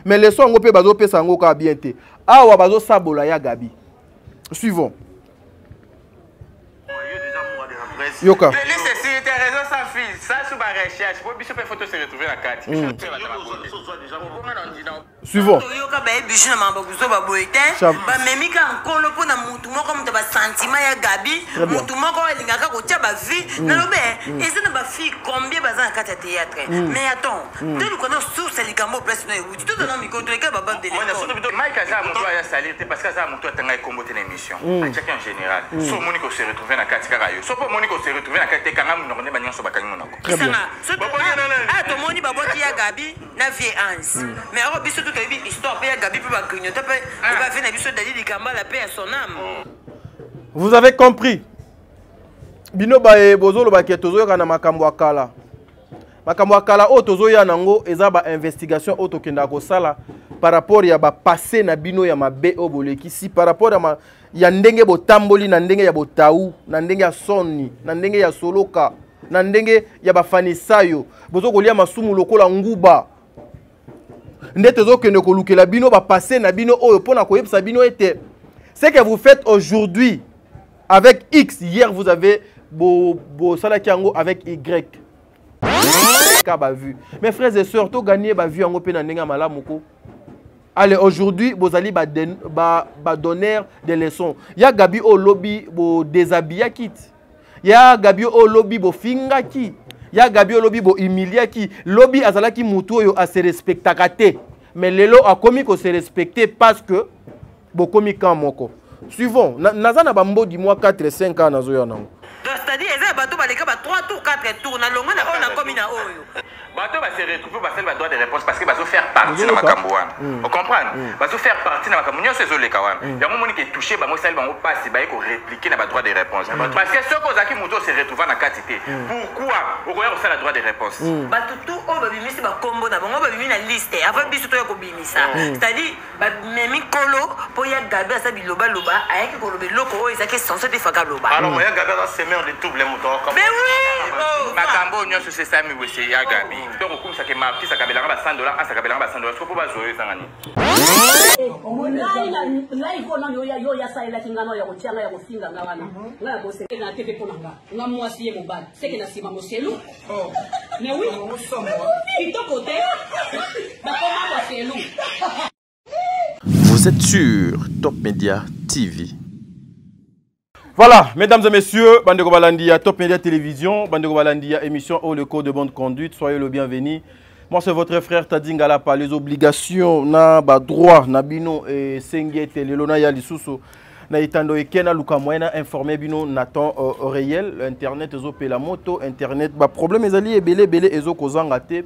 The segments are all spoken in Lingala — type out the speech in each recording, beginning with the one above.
Mais les sons pe bazo pe sango ka bien te. Awa bazo sabola ya Gabi. Suivons. Yoka. Suivons. Vous avez compris. Bino bae bozo lo baké tozo kana makambo akala. Makambo akala o tozo ya nango eza ba investigation o tokenda ko sala par rapport ya ba passé na bino ya mabe o boleki si par rapport ya ndenge botamboli na ndenge ya botaou na ndenge ya soni na ndenge ya soloka na ndenge ya bafanisayo bozo kolia masumu lokola nguba ndete zo kende ko lukela bino ba passé na bino oyo pona ko yebisa bino ete ce que vous faites aujourd'hui avec X, hier vous avez Salakiango avec Y. Mes frères et sœurs, tout gagné ba vu en opé na malamoko. Allez, aujourd'hui, vous allez donner des leçons. Il y a Gabi au lobby bo déshabilla kit. Il y a Gabi au lobby bo finga ki. Il y a Gabi au lobby bo humilia ki. Lobby azala ki mutu yo a se respectakate. Mais lelo a commis ko se respecter parce que bo commis quand moko. Suivons. Nazana bambo di moi 4 et 5 ans nazo ya nango. C'est-à-dire eza bato baleka ba 3 tours 4 tours na longa na on a commis na oyo. Bato va se retrouver ba faire droit de réponse parce que bazo faire partie na makambo wana. On comprend? Bazo faire partie na makambo nyonso ezoleka wana. Ya momoni ke toucher ba mo sali bango passe ba ko répliquer na ba droit de réponse. Parce que ce ko zaki muto se retrouver na quantité. Pourquoi okoya ko sala droit de réponse? Bato tout o ba bimisi ba kombo na bango ba bimi na liste avant biso to ya ko bimisa. C'est-à-dire ba memi kolo po ya Gabi asa biloba loba ayaki ko lobe loko o ezaki censé te faka loba. Alors ya Gabi asa semer de double moto. Mais oui. Makambo nyonso c'est ça mi wese ya Gabi. Donc comme ça que marqué ça kabelanga ba $100 ça kabelanga ba $100 ko ba zoyo sangani. Là il faut non yo ya ça la kingano ya kotianga ya kofinga ngawana. Nga ko se na tete ponanga. Nga mwasi ye mobali. C'est que na sima moselu. Oh. Mais oui. Il to côté. Ba koma moselu. Vous êtes sur Top Media TV. Voilà, mesdames et messieurs, Bandeko Balandia, Top Media Télévision, Bandeko Balandia, émission au le code de bonne conduite, soyez le bienvenu. Moi, c'est votre frère Tadingala par les obligations, na ba droit, na bino et sengete, le lona ya lisusu, na itando ekena luka moyena informé bino na temps réel, internet ezo pe la moto, internet, ba problème ezali ebele ezo kozangate.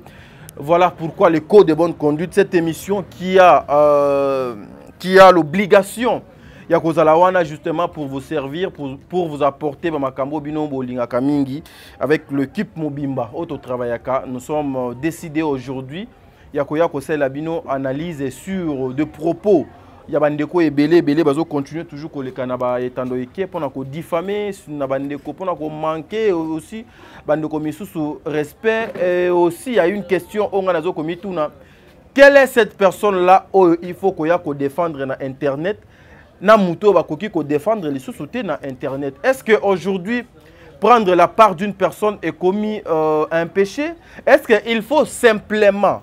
Voilà pourquoi le code de bonne conduite, cette émission qui a l'obligation ya kozalawana justement pour vous servir, pour vous apporter makambo bino bolinga kamingi avec l'équipe Mobimba auto travaillaka. Nous sommes décidés aujourd'hui ya koya kosela bino analyse sur de propos ya bandeko ebele bazo continuer toujours koleka na ba etando eke pona ko diffamer na bandeko pona ko manquer aussi bandeko misusu respect et aussi il y a une question on nazo komituna quelle est cette personne là où il faut koya ko défendre na internet na muto bakoki ko défendre les sous-soutés na internet. Est-ce que aujourd'hui prendre la part d'une personne est commis un péché? Est-ce qu'il faut simplement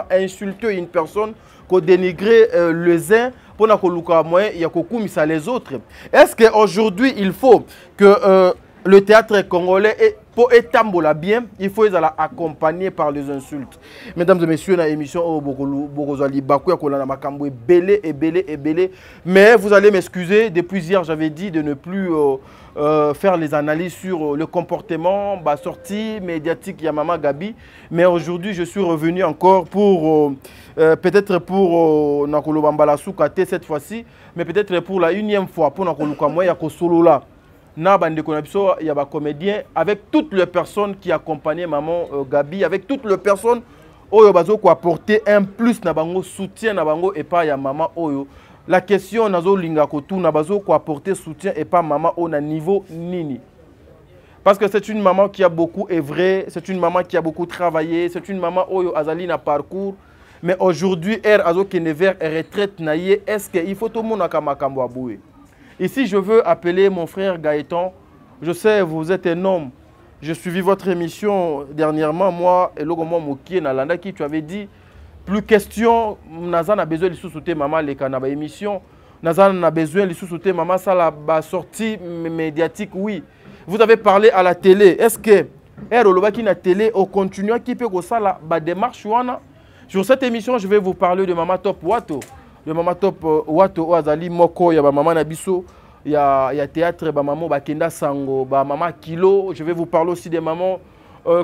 insulter une personne ko dénigrer les uns pour na ko luka moyen ya ko kumisa les autres? Est-ce que aujourd'hui il faut que le théâtre congolais est pour étambola bien, il faut être accompagné par les insultes. Mesdames et messieurs, dans l'émission mais vous allez m'excuser, depuis hier j'avais dit de ne plus faire les analyses sur le comportement, la sortie médiatique Yamama Gabi, mais aujourd'hui je suis revenu encore pour peut-être pour Nakolo Bambala Soukate cette fois-ci, mais peut-être pour la 1e fois pour Nakolo Kamoy Yako Solola. Na bande konapso il y a ba comédien avec toutes les personnes qui accompagnaient maman Gabi, avec toutes les personnes oyo bazo ko apporter un plus na bango soutien na bango et pas ya maman oyo. La question nazo linga ko tout na bazo ko apporter soutien et pas maman au na niveau nini. Parce que c'est une maman qui a beaucoup œuvré, c'est une maman qui a beaucoup travaillé, c'est une maman oyo azali na parcours. mais aujourd'hui air azo kende vers retraite naie. Est-ce qu'il faut tout le monde à makambo aboué? Ici je veux appeler mon frère Gaëtan. Je sais vous êtes un homme. J'ai suivi votre émission dernièrement, moi et Logomo Mokie Nalanda qui tu avais dit plus question Nazan a besoin de sous-souter maman les canaba émission. Nazan a besoin de sous-souter maman ça la sortie médiatique. Oui. Vous avez parlé à la télé. Est-ce que Erolobaki na télé au continue qui peut ça la démarche wana? Sur cette émission, je vais vous parler de Mama Top Wato. De Mama Top Wato Azali Moko ya ba Mama Nabiso. Il y a théâtre, maman Bakenda Sango, maman Kilo. Je vais vous parler aussi de maman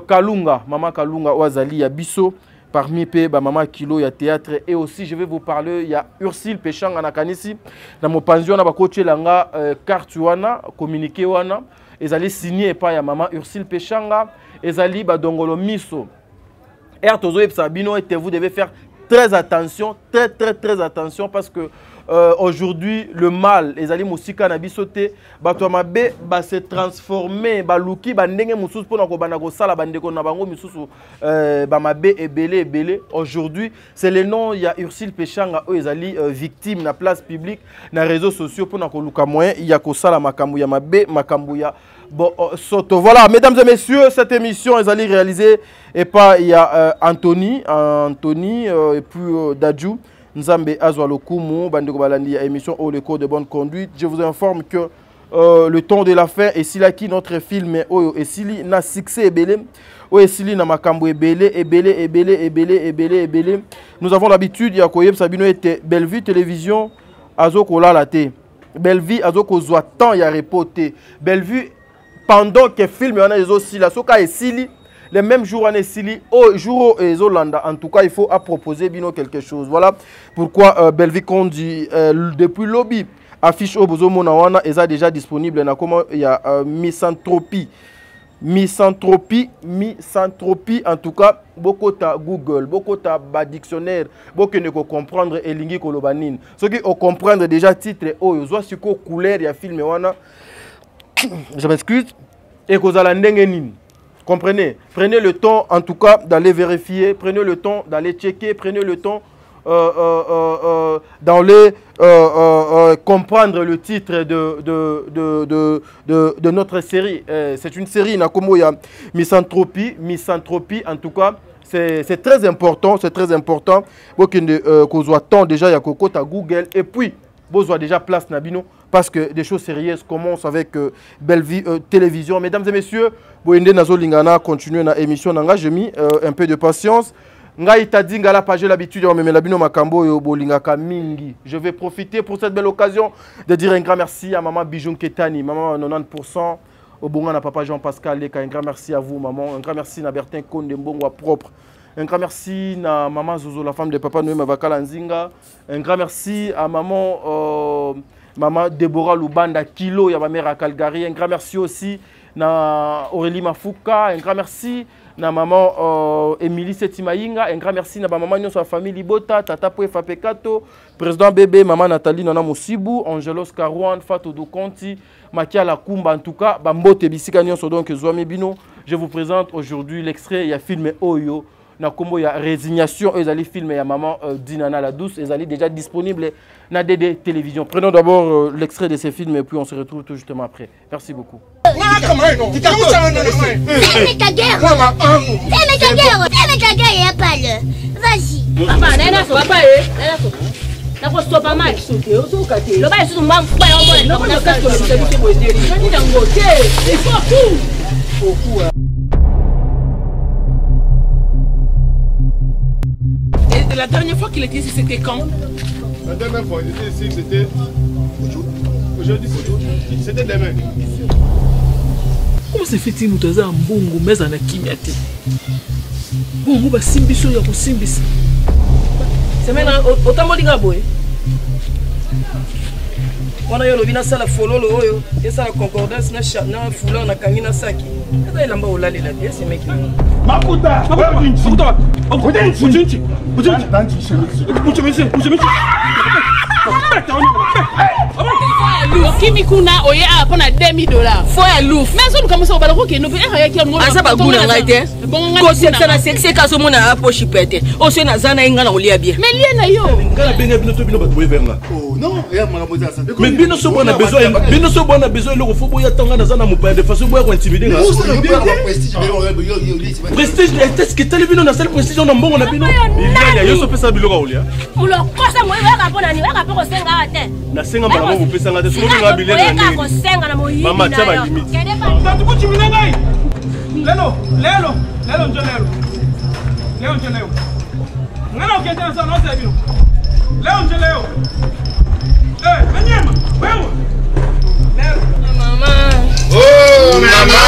Kalunga, maman Kalunga Oazali, il y a Bisso. Parmi eux, maman Kilo, il y a théâtre. Et aussi, je vais vous parler, il y a Ursile Péchang Anakanisi. Dans mon pension, on a coach Langa carte wana, communiqué wana. Ils allaient signer par ya maman Ursile Péchanga. Ils allaient badongolo miso. Et Tozo et Sabino, vous devez faire très attention, très attention parce que aujourd'hui le mal les ali musika na bisote bato mabe ba se transformer ba luki ba ndenge mususu pona ko bana ko sala bandeko na bango misusu ba mabe ebele aujourd'hui c'est le nom il y a Ursile Péchanga eux ezali victime na place publique na réseaux sociaux pona ko luka moyen il y a ko sala makambu ya mabe makambu ya bon soto. Voilà mesdames et messieurs, cette émission est allée réaliser et pas il y a Anthony et puis Dadju Nzambe Azwalokumu Bandeko Balandi émission au le code de bonne conduite. Je vous informe que le temps de la fin et si là qui notre film et si na succès ebele et si na makambo ebele. Nous avons l'habitude ya koyeb Sabino était Bellevue télévision azoko la laté Bellevue azoko zwa temps ya reporter Bellevue pendant que film on a les aussi la soka et sili les mêmes jours on est sili au jour et Zolanda. En tout cas il faut à proposer bino quelque chose. Voilà pourquoi Bellevue dit depuis lobby affiche au bozo monawana est déjà disponible na comment il y a misanthropie en tout cas beaucoup ta Google beaucoup ta dictionnaire beaucoup ne comprendre et lingi kolobanine ce qui au comprendre déjà titre oh zo siko couleur ya film wana. Je m'excuse. Et que vous allez comprenez. Prenez le temps, en tout cas, d'aller vérifier. Prenez le temps d'aller checker. Prenez le temps d'aller comprendre le titre de notre série. C'est une série, il y a misanthropie. En tout cas, c'est très important. C'est très important. Qu'on soit temps déjà, il y a Coco à Google. Et puis, vous avez déjà place Nabino. Parce que des choses sérieuses commencent avec Bellevue télévision. Mesdames et messieurs, Boende Nazo Lingana continue na émission nanga. J'ai mis un peu de patience. Ngai tadi ngala page l'habitude on me labino makambo yo bolingaka mingi. Je vais profiter pour cette belle occasion de dire un grand merci à maman Bijoun Ketani, maman 90%. Au bonga na papa Jean-Pascal Leka, un grand merci à vous maman. Un grand merci na Bertin Konde Mbongwa propre. Un grand merci à maman Zozo, la femme de papa Noé Mavakala Nzinga. Un grand merci à maman Maman Deborah Lubanda Kilo, ya ma mère à Calgary. Un grand merci aussi à Aurélie Mafuka. Un grand merci à maman Émilie Setimaïnga. Un grand merci à maman Nyon, sa famille Libota, Tata Pouefa Pekato, président bébé, maman Nathalie Nona Moussibou, Angelos Karouan, Fatou Doukonti, Makia Lakumba. En tout cas, Bambote Bissika Nyon Sodon Zouami Bino. Je vous présente aujourd'hui l'extrait, il y a filmé Oyo. Il y a résignation, ils allaient filmer, il y a maman Dinana la douce, ils allaient déjà disponible dans DD Télévision. Prenons d'abord l'extrait de ces films et puis on se retrouve tout justement après. Merci beaucoup. Fais-moi ta guerre, il n'y a pas le... Vas-y. Papa, nana, ça va pas, Et la dernière fois qu'il était ici, c'était quand? La dernière fois, il était ici, c'était aujourd'hui, c'était demain. Comment se fait-il que nous avons un bon gourmet en akimiate? Bon, nous avons simbiso, il y a simbisi. C'est maintenant autant de gens. On a eu le vina sala follow le oyo, et ça la concordance na foulard na kangina saki. Kada ilamba olali la pièce c'est mec. Makuta, Makuta. Bujinchi. Bujinchi. Kimi kuna oye a pona $2000. Faut à louf. Mais ça nous commence au balcon qui nous fait rien qui nous. Ah ça va goûter na été. Ko c'est na c'est ka so mona a poche pété. O so na zana inga na olia bien. Mais lien na yo. Ngala benga bino to bino ba boye verna. Oh non, ya maramoza ça. Mais bino so bona besoin le faut boya tanga na zana mopa de façon boya ko intimider nga. Prestige est-ce que tele bino na seul prestige on mbongo na bino. Il yo so pesa bilo ka olia. Ulo kosa mo iweka pona ni weka poko senga ate. Na senga mbala mo pesa nga te so nga bilé na ni. Ko senga na mo yi. Mama chaba limite. Tatu ko chimina ngai. Lelo njonelo. Ngana ukenda sana ose bino. Leo njonelo. Menyema, wewe. Mama. Oh, mama.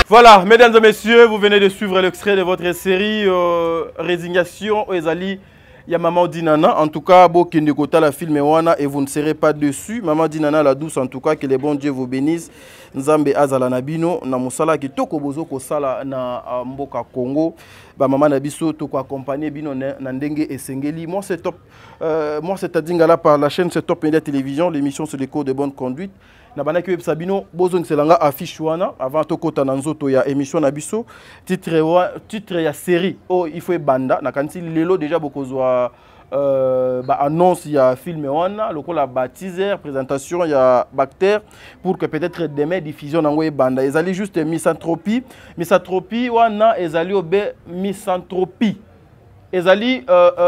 Voilà, mesdames et messieurs, vous venez de suivre l'extrait de votre série Résignation Ezali. Il y a Maman Dinana, en tout cas, Bokende Kota la film Wana et vous ne serez pas dessus. Maman Dinana la douce, en tout cas, que les bons dieux vous bénissent. Nzambe Azala Nabino, na musala ki toko bozo ko sala na mboka Congo. Ba maman Nabiso toko accompagner bino na ndenge esengeli. Moi c'est top. Moi c'est Tadingala par la chaîne c'est Top Media Télévision, l'émission sur les cours de bonne conduite. Na banaki web sabino bozo nselanga affiche wana avant to kota na nzoto ya émission na biso titre ya série oh il faut banda na kanti lelo déjà bokozwa annonce ya film wana lokola ba teaser présentation ya Bacter pour que peut-être demain diffusion nango e banda ezali juste misanthropie wana ezali obe misanthropie ezali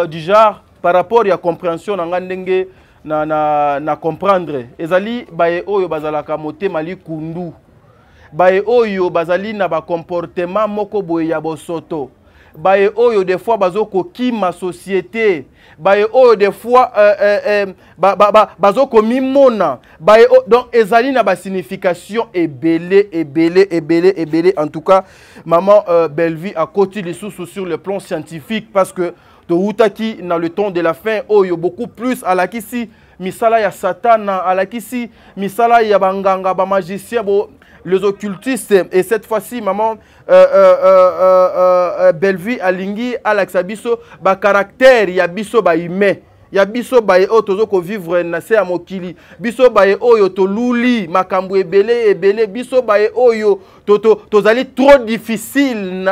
du genre par rapport ya compréhension nanga ndenge na comprendre ezali baye oyo bazalaka motema likundu baye oyo bazali na ba comportement moko boye ya bosoto baye oyo des fois bazoko kima société baye oyo des fois bazoko mimona baye donc ezali na ba signification ebele en tout cas maman Bellevue a côté les sous sur le plan scientifique parce que de Outaki dans le temps de la fin oyo beaucoup plus à la kisi misala ya satana à la kisi misala ya banganga ba magicien les occultistes et cette fois-ci maman Bellevue alingi Alexa biso ba caractère ya biso ba humain ya biso baye o tozo ko vivre na se amokili biso baye oyo to luli makambo ebele biso baye oyo tozali trop difficile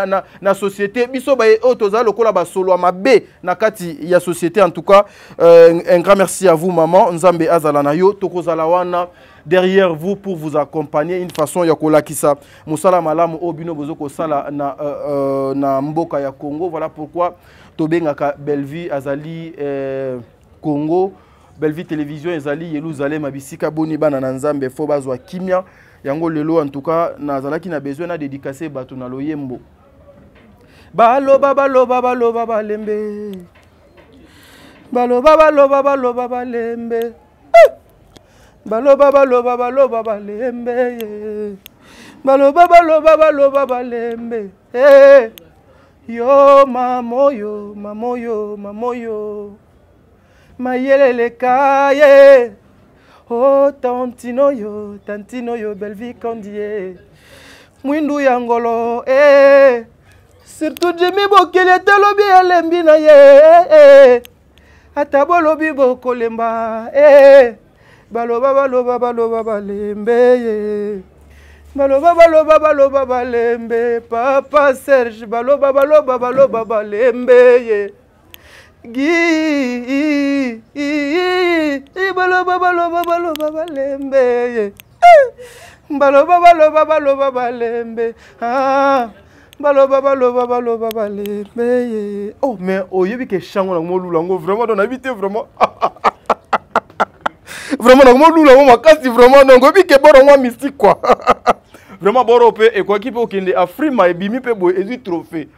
na société biso baye o tozali lokola ba solo mabe na kati ya société en tout cas un grand merci à vous maman Nzambe azala na yo tokozala wana derrière vous pour vous accompagner une façon ya kolakisa musala malamu obino bozoko sala na mboka ya Congo voilà pourquoi tobengaka Bellevue azali Congo Bellevue télévision ezali Yerusalem abisika boni bana na Nzambe fo bazwa kimia yango lelo en tout cas nazalaki na besoin na dédicacer bato na loyembo baloba balembe baloba balembe baloba balembe baloba balembe yo mamoyo mayelele kaye oh tantino yo Bellevue Kondie mwindu ya ngolo surtout Jimmy Bokele talobi elembi na ye atabolobi bokolemba baloba balembe baloba balembe papa Serge baloba balembe gi baloba balembe baloba balembe baloba balembe oh mais oyebi ke chango na molula ngo vraiment on habite vraiment vraiment na molula ngo makasi vraiment ngo bi ke boro ngo mystique quoi vraiment boro pe et quoi qui peut okende Afrima et bimi pe boy ezu trophée.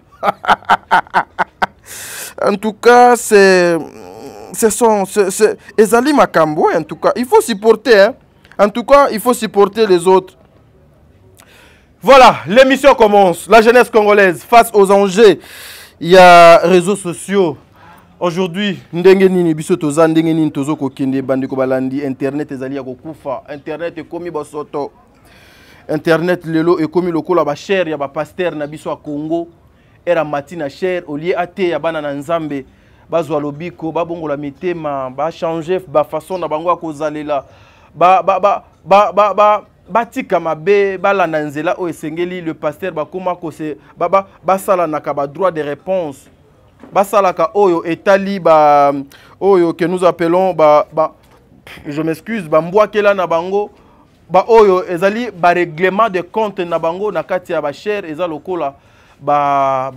En tout cas, c'est Ezali Makambo, en tout cas. Il faut supporter, hein. En tout cas, il faut supporter les autres. Voilà, l'émission commence. La jeunesse congolaise face aux enjeux. Il y a réseaux sociaux. Aujourd'hui, ndenge nini biso toza ndenge nini tozo ko kende bande ko balandi internet ezali ya kokufa. Internet ekomi bosoto. Internet lelo ekomi lokola ba cher ya ba pasteur na biso a Congo. era matina cher au lieu ate ya bana na nzambe bazwa lobiko babongola mitema ba changer ba façon na bango akozalela batika mabe balanda nzela o esengeli le pasteur bakoma ko se basala naka ba droit de réponse basalaka oyo etali ba oyo que nous appelons je m'excuse bambwakela na bango ba oyo ezali ba règlement de compte na bango na kati ya ba cher eza lokola ba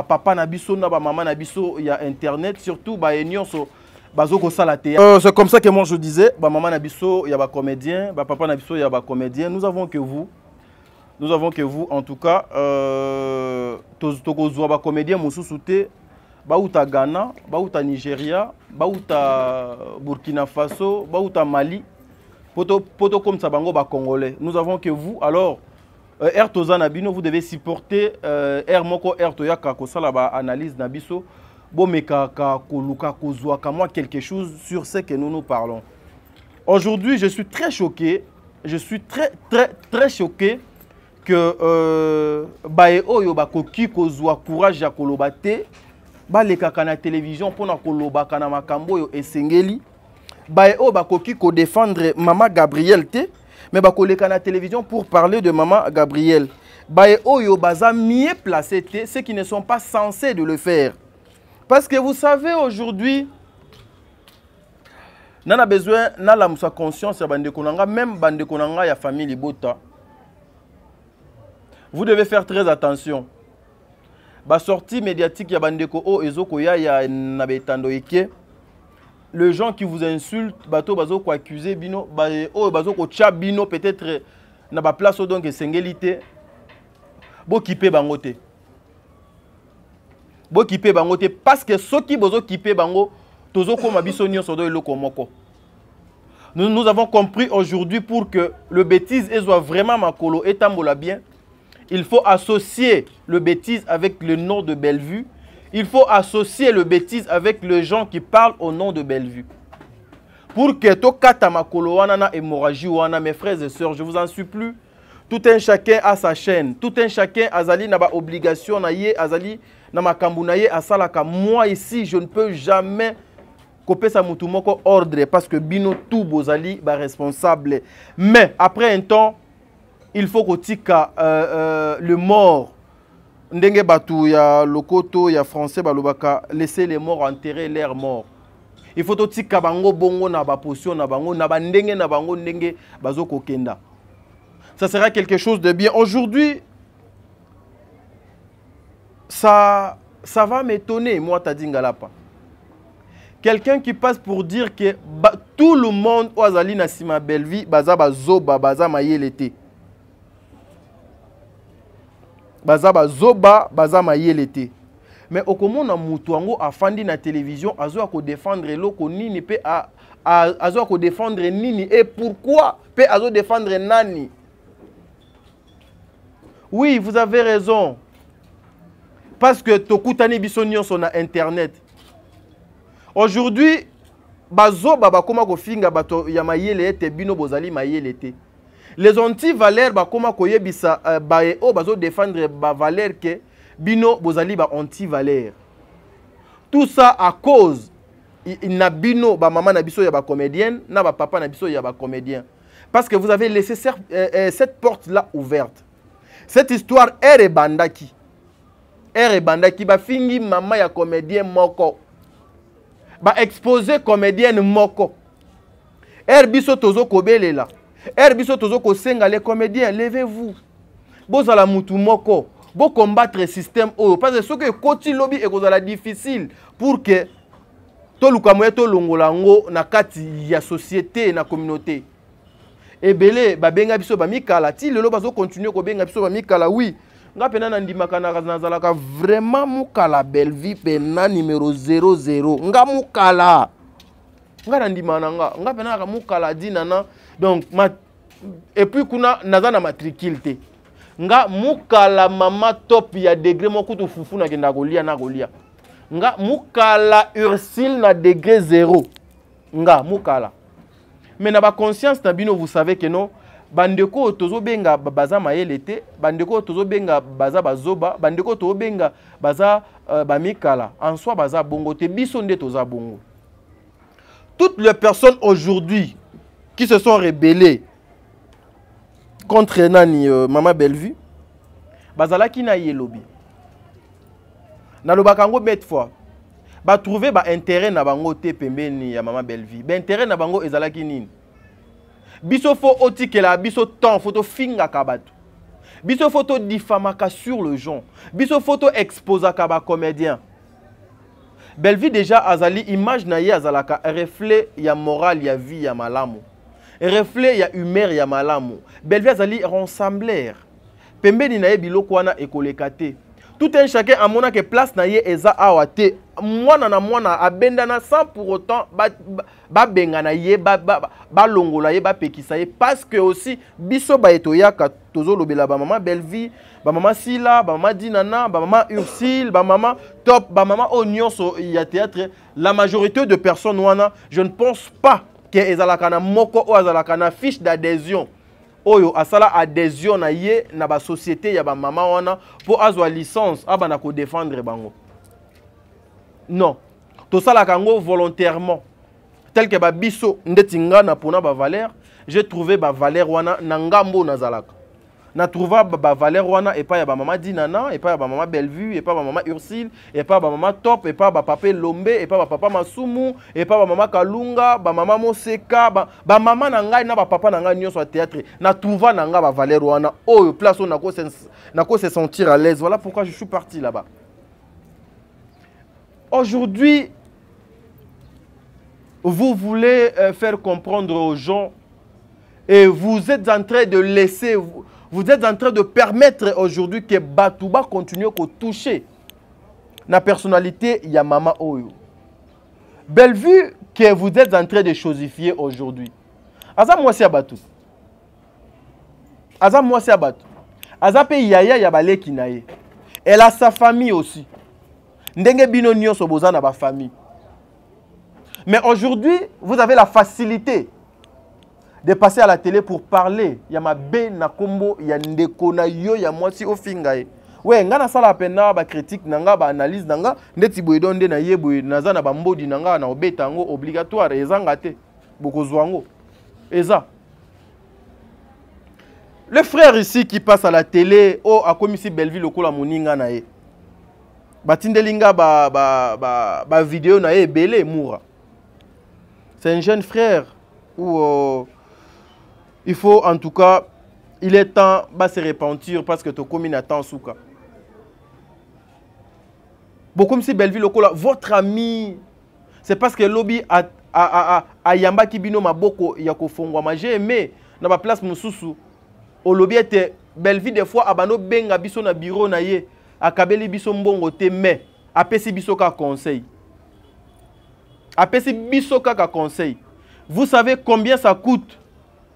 papa na biso na ba maman na biso ya internet surtout ba nyonso bazoko sala théâtre. C'est comme ça que moi je disais ba maman na biso ya ba comédien ba papa na biso ya ba comédien nous avons que vous en tout cas tokozwa ba comédien mususu te bauta Ghana bauta Nigeria bauta Burkina Faso bauta Mali poto comme ça bango ba congolais. Nous avons que vous alors Air Tozana Bino, vous devez supporter Air Moko Air Toyaka kosala ba analyse na biso bomeka ka koluka kozwa ka moi quelque chose sur ce que nous parlons. Aujourd'hui, je suis très choqué, je suis très choqué que bae oyo bakoki kozwa courage ya koloba te ba lekaka na télévision pona koloba kana makambo yo esengeli bae oyo bakoki ko défendre Maman Gabrielle te mais bakoleka na télévision pour parler de Maman Gabrielle. Bae oyo baza mieux placé ceux qui ne sont pas censés de le faire. Parce que vous savez aujourd'hui, on a besoin de la conscience ya bande konanga, même bande konanga ya famille Libota. Vous devez faire très attention. Ba sortie médiatique ya bande ko o ezoko ya na betando eke. Les gens qui vous insultent, bato bazo ko accuser bino, bazo ko tcha bino peut-être na ba place donc sengelité. Bo kipe bangote. Bo kipe bangote parce que ceux qui bozo kipe bango tozo ko mabiso nyonso do eloko moko. Nous avons compris aujourd'hui pour que le bêtise soit vraiment makolo et tambola bien. Il faut associer le bêtise avec le nom de Bellevue. Il faut associer le bêtise avec les gens qui parlent au nom de Bellevue. Pour que to kata makolo wana na hémorragie wana, mes frères et sœurs, je vous en supplie. Tout un chacun a sa chaîne. Tout un chacun azali na ba obligation na ye azali na makambu na ye asalaka. Moi ici, je ne peux jamais couper sa mutumoko ordre parce que bino tout bozali ba responsable. Mais après un temps, il faut que tika le mort ndenge batu ya lokoto ya français balobaka laisser les morts enterrer leurs morts. Il faut tika bango bongo na ba potion na bango na ba ndenge na bango ndenge bazoko kenda. Ça sera quelque chose de bien. Aujourd'hui, ça va m'étonner, moi, Tadingalapa. Quelqu'un qui passe pour dire que tout le monde, Oazali Nassima Bellevue, Baza Bazoba, Baza Mayelete. Baza Bazoba, Baza Mayelete. Mais au comment on a moutouango afandi na télévision, azo a défendre loko nini, pe azo a défendre nini, et pourquoi, pe azo défendre nani. Oui, vous avez raison. Parce que Tokutani Bissonion sont na internet. Aujourd'hui, bazo baba koma ko finga bato ya mayele ete bino bozali mayele te. Les anti-valeurs ba koma ko yebisa bae o bazo défendre ba valeur que bino bozali ba anti-valeur. Tout ça à cause na bino ba maman na biso ya ba comédienne, na ba papa na biso ya ba comédien. Parce que vous avez laissé cette porte là ouverte. Cette histoire est bandaki. Er bandaki ba fingi maman ya comédien moko. Ba exposé comédienne moko. Er biso tozo kobelela. Er biso tozo ko senga les comédiens, levez-vous. Bozala mutu moko. Bo combattre le système o parce que ce que koti lobby e kozala difficile pour que to lukamoye to longolango na kati ya société na communauté. Ebele babenga biso ba mikala ti lelo bazo continuer ko benga biso ba mikala oui nga pena na ndimaka na nazalaka vraiment mukala Bellevue pena numéro 00 nga mukala nga na ndimana nga pena ka mukala dinana donc et puis kuna nazana matricule te nga mukala mama top ya degré moko to fufu na kenda kolia na kolia nga mukala Ursule na degré 0 nga mukala. Mais na ba conscience na bino vous savez que non bandeko tozo benga baza mayelete, bandeko tozo benga baza bazoba, bandeko tozo benga baza bamikala, en soi baza bongo te biso nde toza bongo. Toutes les personnes aujourd'hui qui se sont rebellées contre Nani Maman Bellevue, bazalaki na yelobi. Na lobakango met fois, ba trouver ba intérêt na bango te pembeni ya Maman Bellevue. Ba intérêt na bango ezalaki nini? Biso fo otikela biso temps photo finga kabatu. Biso photo diffamaka sur le genre. Biso photo exposaka ba comédien. Bellevue déjà azali image na ye azalaka reflet ya moral ya vie ya malamu. Reflet ya humeur ya malamu. Bellevue azali rassembler. Pembeni na ye biloko wana ekolekate. Tout un chacun a mona que place na ye eza awate. Mwana na mwana abendana sans pour autant ba bengana ye ba longola ye ba pekisa ye parce que aussi biso ba etoyaka tozo lobela ba Maman Bellevue, ba Maman Sila, ba Maman Dinana, ba Maman Ursule, ba Maman Top, ba Maman Onionso ya théâtre. La majorité de personnes wana, je ne pense pas que ezalaka na moko o azalaka na fiche d'adhésion. Oyo asala adhésion na ye na ba société ya ba mama wana pour azwa licence abana ko défendre bango. Non. To sala kango volontairement. Tel que ba biso ndetinga na pona ba valeur, j'ai trouvé ba valeur wana na ngambo na zalaka. Na trouva ba valeur wana et pas ya ba Maman Dinana, et pas ya ba Maman Bellevue, et pas ba Maman Ursule, et pas ba Maman Top, et pas ba Papa Lombe, et pas ba Papa Masumu, et pas ba Maman Kalunga, ba Maman Moseka, ba Maman nanga na ba Papa nanga nyonso à théâtre. Na trouva nanga ba valeur wana. Oh, place on na ko se sentir à l'aise. Voilà pourquoi je suis parti là-bas. Aujourd'hui, vous voulez faire comprendre aux gens et vous êtes en train de laisser, vous êtes en train de permettre aujourd'hui que Batouba continue à toucher la personnalité de Maman Oyo. Bellevue que vous êtes en train de chosifier aujourd'hui. Aza moi c'est Abatou. Aza moi c'est Abatou. Aza pe yaya yabale kinaye. Elle a sa famille aussi. Ndenge bino nyonso boza na ba famille. Mais aujourd'hui, vous avez la facilité de passer à la télé pour parler. Il y a ma ben na kombo, il y a ndeko na yo, il y a moi si ofingaye. Ouais, nga na sala pena ba critique nanga ba analyse nanga, ndeti boy donde na yeboy naza na ba mbodi nanga na obetango obligatoire ezanga te. Bokozwango. Eza. Le frère ici qui passe à la télé, oh a comme ici Bellevue lokola moninga na ye. Batindelinga ba vidéo na ye belé moura. C'est un jeune frère où il faut en tout cas, il est temps de se repentir parce que tu commune à temps souka. Bon, comme si Bellevue lokola, votre ami, c'est parce que lobby a yamba kibino maboko yako fongwa ma j'ai aimé na ba place mususu. Au lobby était Bellevue des fois abano benga biso na bureau na ye. Akabeli biso mbongo te mais apesi biso ka conseil. Apesi biso ka conseil. Vous savez combien ça coûte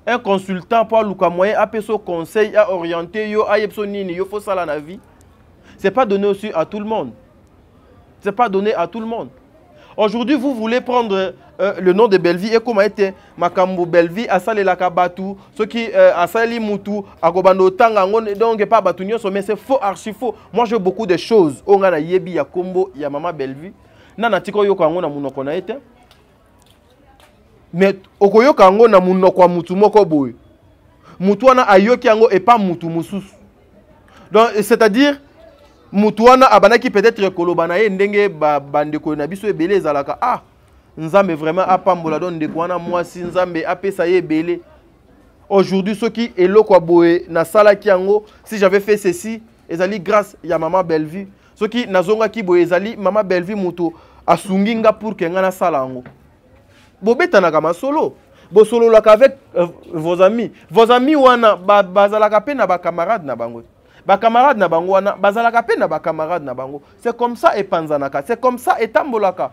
un consultant pour luka moyen apeso conseil à orienter yo ayepso nini yo faut ça la na vie. C'est pas donné aussi à tout le monde. C'est pas donné à tout le monde. Aujourd'hui, vous voulez prendre le nom de Bellevue et comment était Makambo Bellevue, Asale Lakabatu, ceux qui Asali Moutou, Agobando Tanga, donc pas Batunio, mais c'est faux, archi faux. Moi, j'ai beaucoup de choses. On a Yebi, ya Kombo, ya Maman Bellevue. Nana Tiko Yoko Ango na Munoko na été. Mais Okoyoko Ango na Munoko Moutou Moko Boy. Moutouana Ayoki Ango et pas Moutou Moussous. Donc, c'est-à-dire, Moutouana abanaki peut-être kolobanaye ndenge bandeko na biso ebele zalaka ah nzambe vraiment apambola don ndeko wana mwasi nzambe apesa ye ebele. Aujourd'hui ceux qui eloko boye na sala kiango si j'avais fait ceci ezali grâce ya Maman Bellevue ceux qui nazonga ki boye ezali Maman Bellevue muto asunginga pour que ngana sala ngo bobetana kama solo bo solo la avec vos amis wana bazalaka pe na ba camarades na bango. Ba camarade na bango wana bazalaka pe na ba camarade na bango. C'est comme ça et panzanaka, c'est comme ça et tambolaka.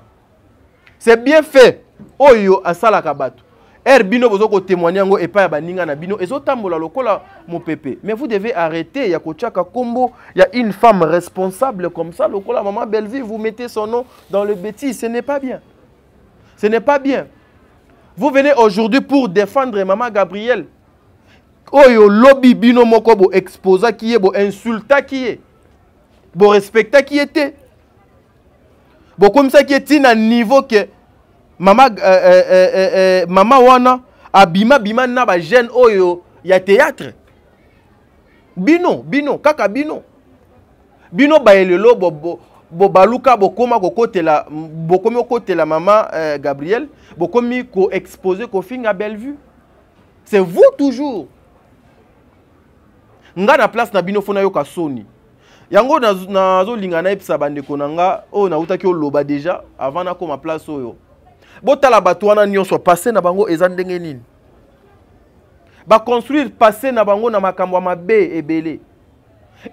C'est bien fait. Oyo asalaka batu. Bino bozo ko témoigner ngo et pas ba ninga na bino ezo tambola lokola mon pépé. Mais vous devez arrêter ya kochaka kombo, il y a une femme responsable comme ça lokola Maman Bellevue, vous mettez son nom dans le bêtise, ce n'est pas bien. Ce n'est pas bien. Vous venez aujourd'hui pour défendre Maman Gabrielle. oyo lobby bino moko bo exposa qui est bo insulta qui est bo respecta qui était bo comme ça qui est à niveau que mama mama wana abima bima na ba jeune oyo ya théâtre bino kaka bino ba elelo bo baluka bo koma ko kotela bo komi kotela mama Gabriel bo komi ko exposer ko finga Bellevue. C'est vous toujours. Nga na place na bino fona yo ka soni. Yango na zo lingana epsa bandeko nanga o na utaki o loba déjà avant na koma place oyo. Botala bato wana nyonso passé na bango eza ndenge nini. Ba construire passé na bango na makambo mabe ebele.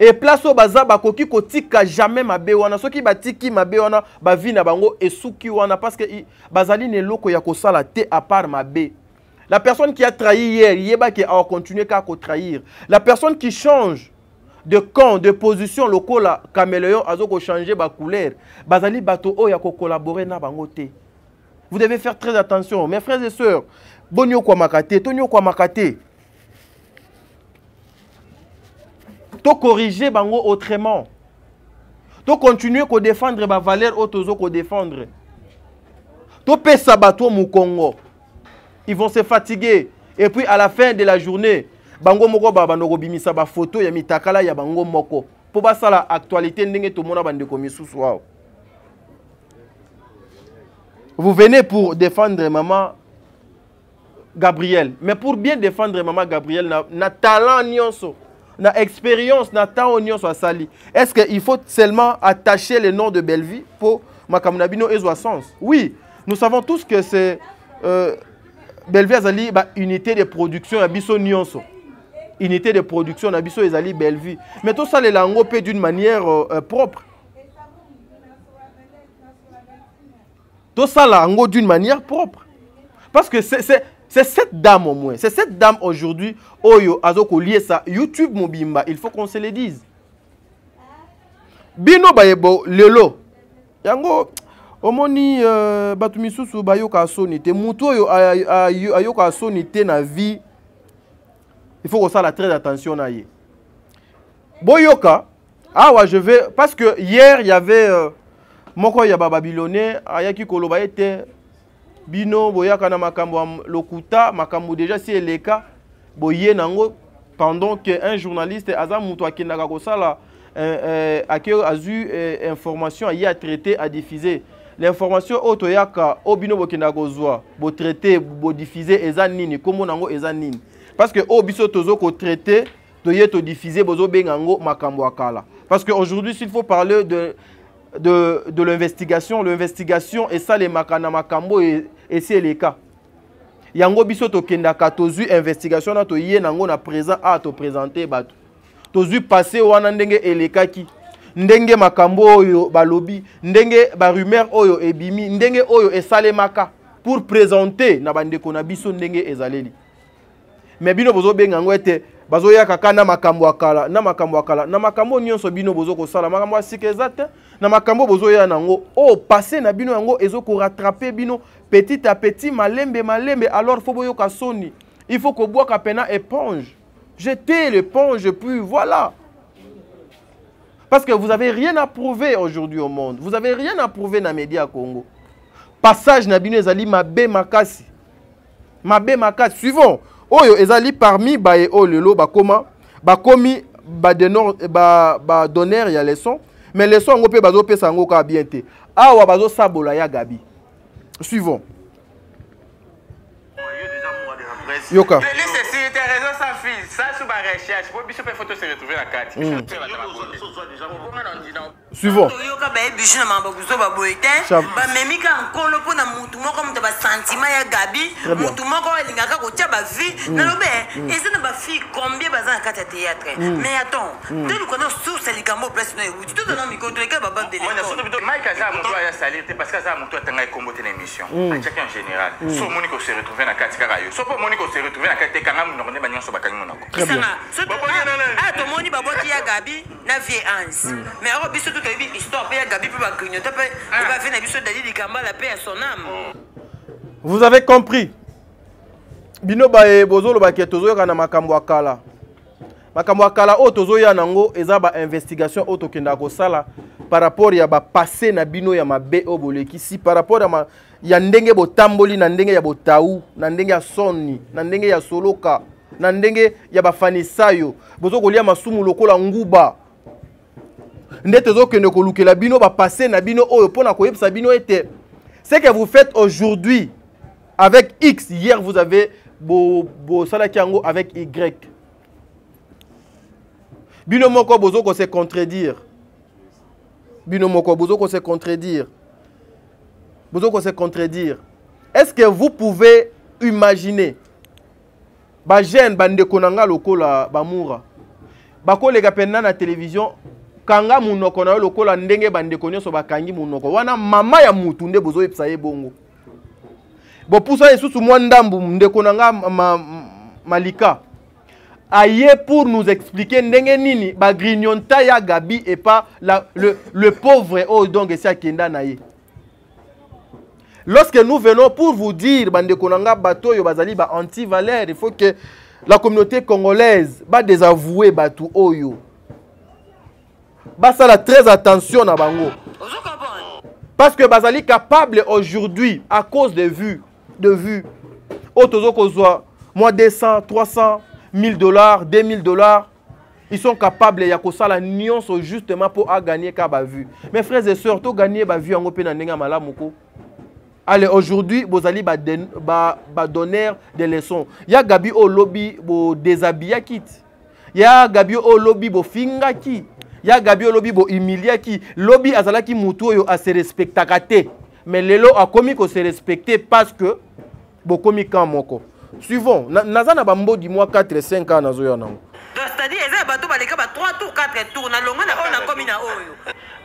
Et place o baza bakoki kotika jamais mabe wana soki batiki mabe wana ba vi na bango esuki wana parce que bazali ne loko ya kosala te à part mabe. La personne qui a trahi hier, yeba qui a continué qu'à trahir. La personne qui change de camp, de position, le cola caméléon a changé ba couleur. Bazali bato o ya ko collaborer na bangote. Vous devez faire très attention, mes frères et sœurs. Bonio kwa makate, tonio kwa makate. To corriger bango autrement. To continuer ko défendre ba valeur otozo ko défendre. To pesa bato mu Congo. Ils vont se fatiguer. Et puis à la fin de la journée, bango moko ba banoko bimisa ba photo ya mitakala ya bango moko. Pour ba ça la actualité ndenge to mona bande komi suswa. Vous venez pour défendre maman Gabriel, mais pour bien défendre maman Gabriel na talent nyonso, na expérience, na talent nyonso a sali. Est-ce qu'il faut seulement attacher le nom de Bellevue pour makamnabino ezwa sens? Oui, nous savons tous que c'est Bellevue azali ba unité de production abiso nyonso. Unité de production abiso ezali Bellevue. Mais tout ça les langues peut d'une manière propre. Tout ça langue d'une manière propre. Parce que c'est cette dame au moins. C'est cette dame aujourd'hui oyo azoko lié ça YouTube mobimba, il faut qu'on se le dise. Bino bayebo lelo. Yango omoni batu misusu bayoka sonité mutu oyo ayoka sonité na vie. Il faut qu'on ça la très attention na ye. Boyoka awa je vais parce que hier il y avait moko ya babylonais ayaki koloba ete bino boyaka na makambo lokuta makambo déjà si eleka boye nango pendant que un journaliste aza mutu akendaka kosala azu information à traiter à diffuser. L'information otoyaka obino bokenda kozwa bo traiter bo diffuser eza nini komo nango eza nini parce que obiso tozo ko traiter toye to diffuser bozo bengango makambo akala parce que aujourd'hui s'il faut parler de l'investigation et ça les makana makambo et c'est les cas yango biso to kenda ka tozu investigation na to yé nango na présent à to présenter bato tozu passé wana ndenge elekaki ndenge makambo oyo balobi ndenge ba rumeur oyo ebimi ndenge oyo esalemaka pour présenter na bandeko na biso ndenge ezaleli mais bino bozo bengango ete bazo yaka kana makambo akala na makambo nyonso bino bozo ko sala makambo asikezate na makambo bozo ya nango o passé na bino yango ezoko rattraper bino petit à petit malembe alors faut boyo ka soni il faut ko bois ka pena éponge jeter l'éponge puis voilà. Parce que vous n'avez rien à prouver aujourd'hui au monde. Vous n'avez rien à prouver dans les médias Congo. Passage Nabino Ezali Mabe Makasi. Mabe Makasi. Suivons. Oyo Ezali parmi Bae Olelo Bakoma. Bakomi Badonner ya leçon. Mais leçon on peut bazo pesa ngo ka bien te. Awa bazo sabola ya Gabi. Suivons. Yoka. Suivant. Vous avez compris. bino ba bozolo ba ke tozo kana makambo akala. Makambo akala o tozo ya nango eza ba investigation o tokenda ko sala par rapport ya ba passé na bino ya mabe o boleki si par rapport ya ndenge botamboli na ndenge ya botau na ndenge ya soni na ndenge ya soloka na ndenge ya bafanisayo bozo kolia masumu lokola nguba ndete zo kende ko lukela bino ba passé na bino oyo pona ko yebisa bino ete ce que vous faites aujourd'hui avec X, hier vous avez bo salakiango avec Y. Bino moko bozo ko se contredire. Bino moko bozo ko se contredire. Bozo ko se contredire. Est-ce que vous pouvez imaginer ba jeune bande konanga lokola bamura. Bako lega penna na télévision kanga munoko na lokola ndenge bande konyo so bakangi munoko. Wana mama ya mutu nde bozo epsa ye bongo. Bo pousa esusu mwandambu ndeko nanga malika aye pour nous expliquer ndenge nini ba grignonta ya Gabi et pas le pauvre oh donc c'est akenda na ye. Lorsque nous venons pour vous dire bandeko nanga bato yo bazali ba anti-valeur, il faut que la communauté congolaise ba désavouer batu oyo. Ba sala très attention na bango. Parce que bazali capable aujourd'hui à cause de vues autozo kozwa moins 200 300 $1000 $2000 ils sont capables ya kosala nyonso justement pour gagner ka ba vue. Mes frères et sœurs to gagner ba vue ngo pe na ndenga malamu ko. Allez aujourd'hui bozali ba donner des leçons. Ya Gabi au lobby bo déshabilla kit. Ya Gabi au lobby bo finga ki. Ya Gabi au lobby bo humilia ki. Lobby azala ki mutu yo a se respectakate. Mais lelo a commis ko se respecter parce que bokomi kan moko. Suivons. Nazana bambo di mois 4-5 ans nazo yana. C'est-à-dire eza bato baleka ba 3 tours 4 tours na longa na ona komi na oyo.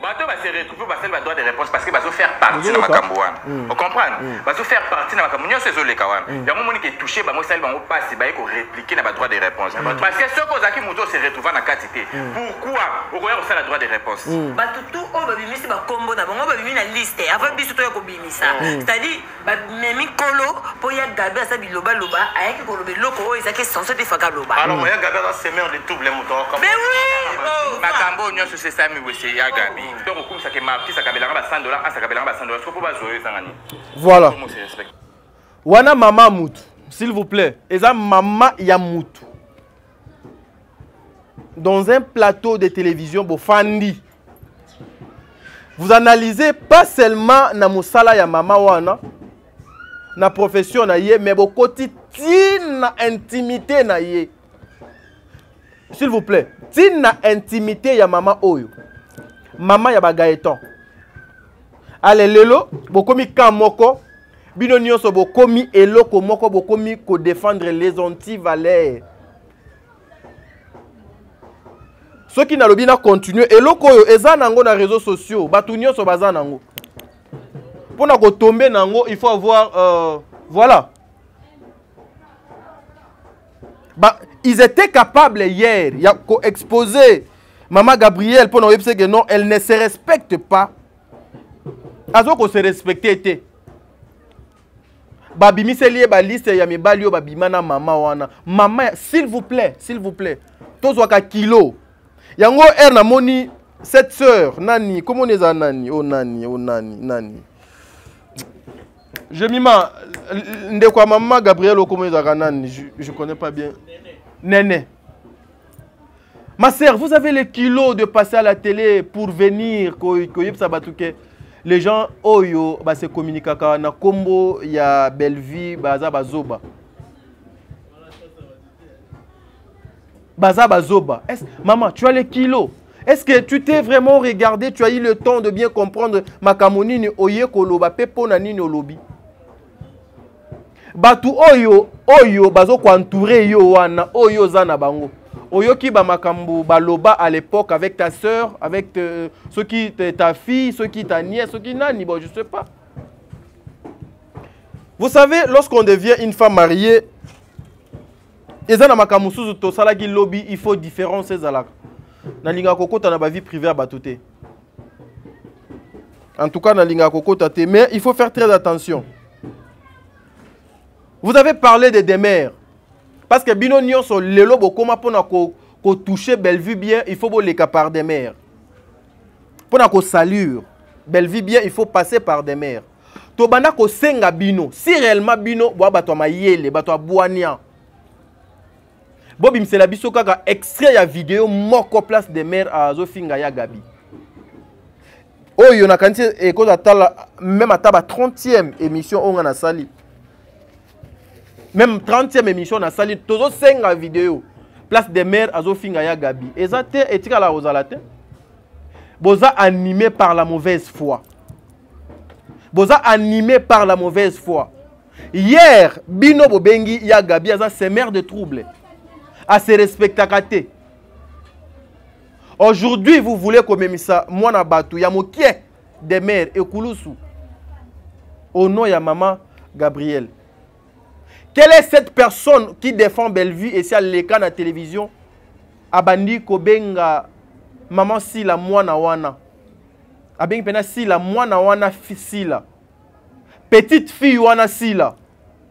Bato ba se retrouver ba faire droit de réponse parce que bazo faire partie na makambo wana. On comprend? Bazo faire partie na makambo nyonso ezoleka wana. Ya momoni ke toucher ba mo sali ba mo passe ba ko répliquer na ba droit de réponse. Parce que ce ko zaki muto se retrouver na quantité. Pourquoi okoya ko sala droit de réponse? Bato tout o ba bimisi ba kombo na bango ba bimi na liste avant biso to ya ko bimisa. C'est-à-dire ba memi kolo po ya Gabi asa biloba loba ayaki ko lobe loko o ezaki censé te faka loba. Alors ya Gabi asa semer de double moto comme. Mais oui. Makambo nyonso c'est ça mi wese ya Gabi. Donc comme ça que marqué ça kabelanga ba $100 ça kabelanga ba $100 est-ce que pour ba zoyer sangani. Voilà. Wana mama mutu s'il vous plaît. Eza mama ya mutu. Dans un plateau de télévision bofandi. Vous analysez pas seulement na musala ya mama wana na profession na ye mais bokoti na intimité na ye. S'il vous plaît, na intimité ya mama oyo. Mama ya bagaeton. Ale lelo bokomi kamoko bino nyonso bokomi eloko moko bokomi ko défendre les anti-valeurs. Ceux qui na lobi na continuer eloko oyo eza nango na réseaux sociaux, batu nyonso baza nango. Pour na ko tomber nango, il faut avoir voilà. Ils étaient capables hier, il y a exposé Maman Gabrielle pour nous dire que non, elle ne se respecte pas. Azo ko se respecter. Babimi se lié ba liste ya mi balio babimana mama wana. Maman s'il vous plaît. Tozo ka kilo. Yango na moni cette sœur nani, comment on est nani? Oh nani. Je mima ndekwa maman Gabrielle comment est nani? Je connais pas bien. Néné. Ma sœur, vous avez les kilos de passer à la télé pour venir les gens oyo ba se communiquent na kombo ya Bellevue baza bazoba. Maman, tu as les kilos. Est-ce que tu t'es vraiment regardé, tu as eu le temps de bien comprendre makamonini oye koloba pepo na nini olobi. Batu oyo bazo ko entourer yo wana oyo zana bango. Oyoki ba makambu baloba à l'époque avec ta sœur, avec ceux qui ta fille, ceux qui ta nièce, ceux qui nani, bon je sais pas. Vous savez, lorsqu'on devient une femme mariée, ezana makambu suzu to salaki lobby, il faut différence ezalaka. Na linga kokota na ba vie privée batute. En tout cas na linga kokota te, mais il faut faire très attention. Vous avez parlé de Demer. Parce que bino nyonso lelo bokoma pona ko toucher Bellevue bien, il faut les cas par Demer. Pona ko salure Bellevue bien, il faut passer par Demer. To banda ko senga bino, si réellement bino boa bato mayele, bato boania. Bobi msela biso kaka extrait ya vidéo moko place Demer à Zofinga ya Gabi. Oyo na kanti e ko atala même ataba 30e émission on na sali. Même 30e émission na sali tozo senga vidéo place Demer à Zofinga ya Gabi. Ezate etika la ozalate. Boza animé par la mauvaise foi. Boza animé par la mauvaise foi. Hier, Bino Bobengi ya Gabi a semer de troubles. À se respecter. Aujourd'hui, vous voulez comme ça, moi na batu, ya mokie de mère et Koulousou. Au nom de maman Gabrielle. Quelle est cette personne qui défend Bellevue et si elle les cas à la télévision? Abandi Kobenga maman si la mwana wana. Abengi pena si la mwana wana si la. Petite fille wana si la.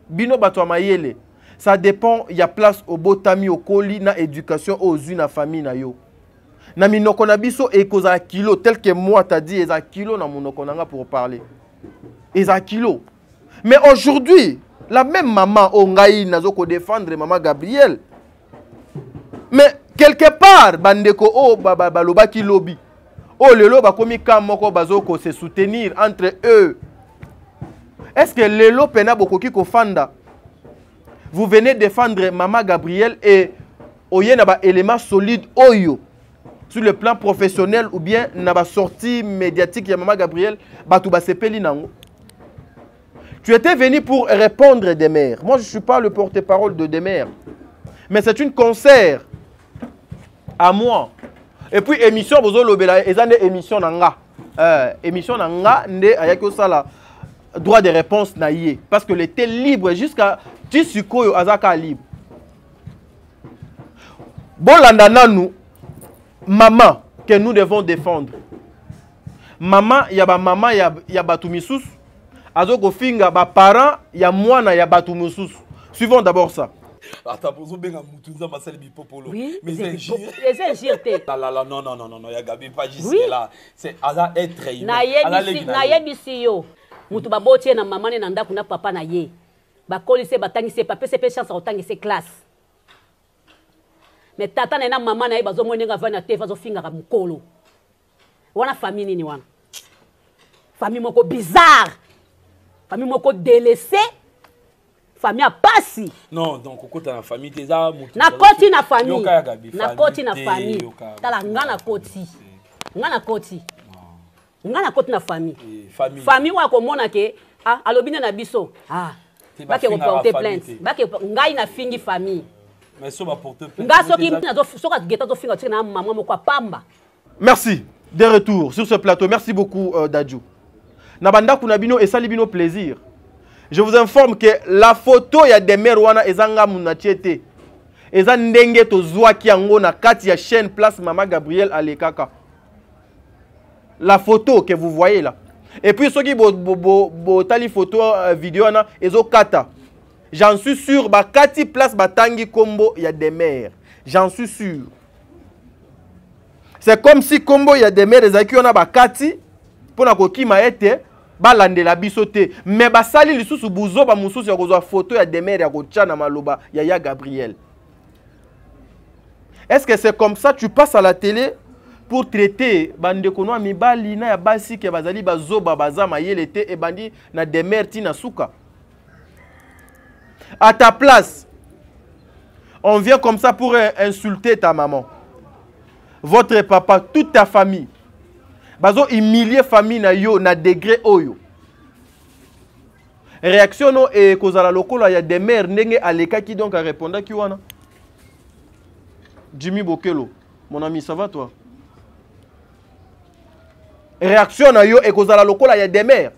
Bino bato mayele. Ça dépend, il y a place au botami au coli na éducation aux une na famille na yo. Na minoko na biso e koza kilo tel que moi t'a dit eza kilo na monoko nanga pour parler. Eza kilo. Mais aujourd'hui, la même maman ongai nazo ko défendre maman Gabrielle. Mais quelque part bandeko o baloba ki lobby. O lelo ba komi kamoko bazoko se soutenir entre eux. Est-ce que lelo pena bokoki ko fanda? Vous venez défendre maman Gabrielle et oye na ba élément solide oyo sur le plan professionnel ou bien na ba sortie médiatique ya maman Gabrielle batu ba sepeli nango. Tu étais venu pour répondre Demer. Moi je suis pas le porte-parole de Demer. Mais c'est une concert à moi. Et puis émission bozo lobela ezane émission nanga. Émission nanga nde ayaki osala droit de réponse na yé parce que l'été libre jusqu'à Tisukoyo azaka libre. Bolanda nanu maman que nous devons défendre. Maman ya ba maman ya batu misusu azoko finga ba parents ya mwana ya batu misusu. Suivons d'abord ça. Oui, mais c'est injure. Non, il y a Gabi pas jusque là. C'est Aza être humain. Na yebisi yo. Mutu babotie na maman na ndaku na papa na ye. Ba kolise batangi se papa se pe chance otangi se classe. Mais tata na maman na ye bazo monenga vana te vazo finga ka mukolo. Wana famille nini wana? Famille moko bizarre. Famille moko délaissée. Famille a passé. Non, donc au côté de la famille, tu as na koti na famille. Na koti na famille. Tala ngana koti. Ngana koti. Ngana koti na famille. Famille wa komona ke alobina na biso. Ba ke porter plainte. Ba ke ngai na fingi famille. Mais so ba porter plainte. Nga soki na soka geta to finga tina maman moko pamba. Merci. De retour sur ce plateau. Merci beaucoup Dadju. Na banda kuna bino et sali bino plaisir. Je vous informe que la photo ya Demer wana ezanga munachete. Eza ndenge to zwaki yango na kati ya chaîne place Maman Gabrielle Alekaka. La photo que vous voyez là. Et puis ceux qui tali photo vidéo na ezo kata. J'en suis sûr ba kati place batangi kombo ya Demer. J'en suis sûr. C'est comme si kombo ya Demer ezaki ona ba kati pona kokima ete balande la bisote mais basali lisusu buzo ba mususu ya kozwa photo ya Demer ya kochana maloba ya Gabriel. Est-ce que c'est comme ça tu passes à la télé pour traiter bande kono mibali na ya basi ke bazali bazoba bazama yelete e bandi na Demer tina suka? À ta place, on vient comme ça pour insulter ta maman, votre papa, toute ta famille. Bazo humilier famille na yo na degré oyo. Réaction no et kozala lokola ya Demer ndenge aleka ki donc a répondre ki wana. Jimmy Bokelo, mon ami, ça va toi? Réaction na yo et kozala lokola ya Demer.